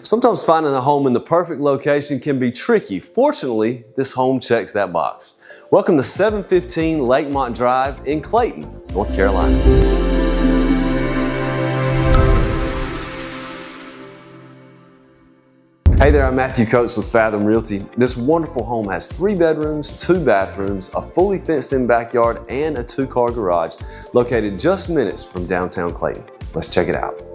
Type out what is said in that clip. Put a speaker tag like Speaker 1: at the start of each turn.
Speaker 1: Sometimes finding a home in the perfect location can be tricky. Fortunately, this home checks that box. Welcome to 715 Lakemont Drive in Clayton, North Carolina. Hey there, I'm Matthew Coates with Fathom Realty. This wonderful home has 3 bedrooms, 2 bathrooms, a fully fenced-in backyard, and a 2-car garage located just minutes from downtown Clayton. Let's check it out.